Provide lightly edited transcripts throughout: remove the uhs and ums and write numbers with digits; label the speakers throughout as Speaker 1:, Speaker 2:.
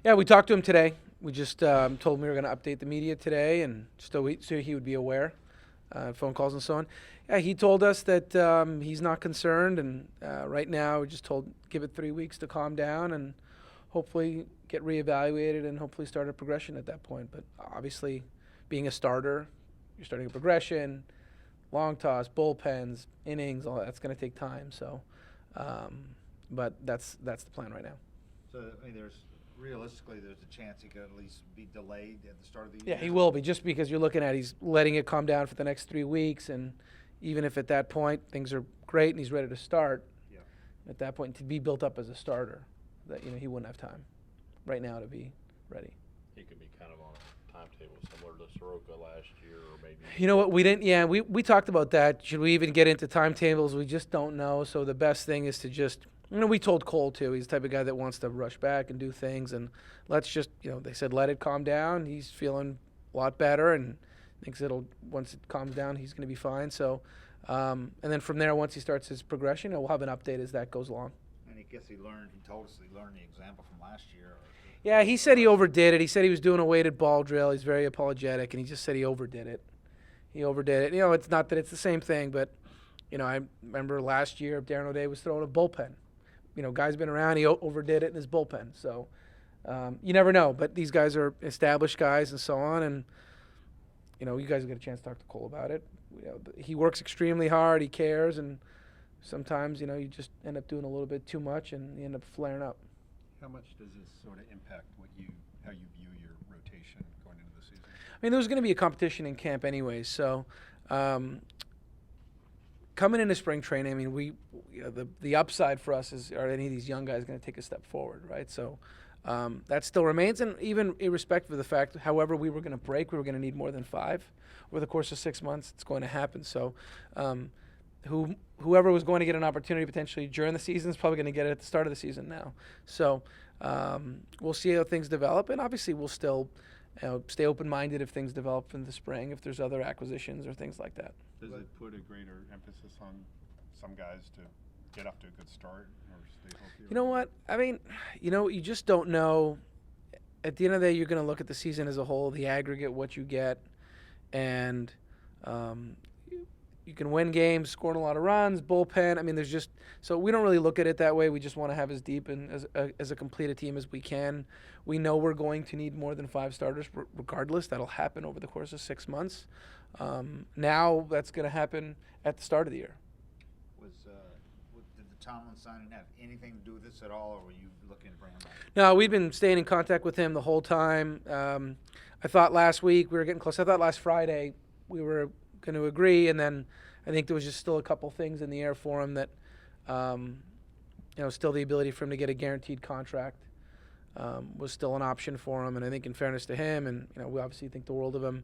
Speaker 1: Yeah, we talked to him today. We just told him we were going to update the media today, and so he would be aware, phone calls and so on. Yeah, he told us that he's not concerned, and right now we just told give it 3 weeks to calm down and hopefully get reevaluated and hopefully start a progression at that point. But obviously, being a starter, you're starting a progression, long toss, bullpens, innings, all that's going to take time. So, but that's the plan right now.
Speaker 2: So, I mean, realistically, there's a chance he could at least be delayed at the start of the
Speaker 1: Yeah,
Speaker 2: year?
Speaker 1: he will be, just because you're looking at he's letting it calm down for the next 3 weeks, and even if at that point things are great and he's ready to start,
Speaker 2: Yeah.
Speaker 1: at that point to be built up as a starter, that he wouldn't have time right now to be ready.
Speaker 3: He could be kind of on a timetable similar to Soroka last year, or maybe.
Speaker 1: You know what? We didn't. Yeah, we talked about that. Should we even get into timetables? We just don't know. So the best thing is to just. We told Cole too. He's the type of guy that wants to rush back and do things. And let's just. They said let it calm down. He's feeling a lot better and thinks once it calms down, he's going to be fine. So, and then from there, once he starts his progression, we'll have an update as that goes along.
Speaker 2: And I guess he told us he learned the example from last year.
Speaker 1: Yeah, he said he overdid it. He said he was doing a weighted ball drill. He's very apologetic, and he just said he overdid it. He overdid it. It's not that it's the same thing, but, I remember last year Darren O'Day was throwing a bullpen. Guy's been around. He overdid it in his bullpen. So you never know. But these guys are established guys and so on, and, you guys will get a chance to talk to Cole about it. He works extremely hard. He cares, and sometimes, you just end up doing a little bit too much, and you end up flaring up.
Speaker 4: How much does this sort of impact how you view your rotation going into the season?
Speaker 1: I mean, there's going to be a competition in camp anyways. So, coming into spring training, I mean, the upside for us is, are any of these young guys going to take a step forward, right? So, that still remains, and even irrespective of the fact, however we were going to break, we were going to need more than 5 over the course of 6 months. It's going to happen. So, whoever was going to get an opportunity potentially during the season is probably going to get it at the start of the season now. So we'll see how things develop, and obviously we'll still stay open-minded if things develop in the spring, if there's other acquisitions or things like that.
Speaker 4: Does it put a greater emphasis on some guys to get off to a good start or stay healthy?
Speaker 1: You know what? I mean, you just don't know. At the end of the day, you're going to look at the season as a whole, the aggregate, what you get, and you can win games, scoring a lot of runs, bullpen. I mean, so we don't really look at it that way. We just want to have as deep and as a complete a team as we can. We know we're going to need more than 5 starters regardless. That'll happen over the course of 6 months. Now that's going to happen at the start of the year.
Speaker 2: Did the Tomlin signing have anything to do with this at all, or were you looking to bring him back?
Speaker 1: No, we've been staying in contact with him the whole time. I thought last week we were getting close. I thought last Friday we were going to agree, and then I think there was just still a couple things in the air for him that, still the ability for him to get a guaranteed contract was still an option for him. And I think in fairness to him, and we obviously think the world of him,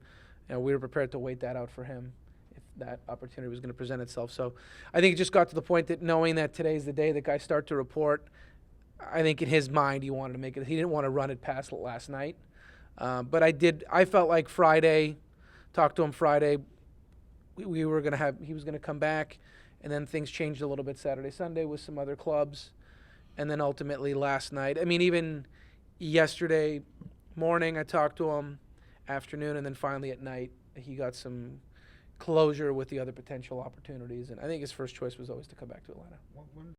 Speaker 1: we were prepared to wait that out for him if that opportunity was going to present itself. So I think it just got to the point that knowing that today's the day that guys start to report, I think in his mind he wanted to make it. He didn't want to run it past last night. But I felt like Friday, talked to him Friday, he was going to come back, and then things changed a little bit Saturday, Sunday with some other clubs, and then ultimately last night. I mean, even yesterday morning I talked to him, afternoon, and then finally at night he got some closure with the other potential opportunities, and I think his first choice was always to come back to Atlanta.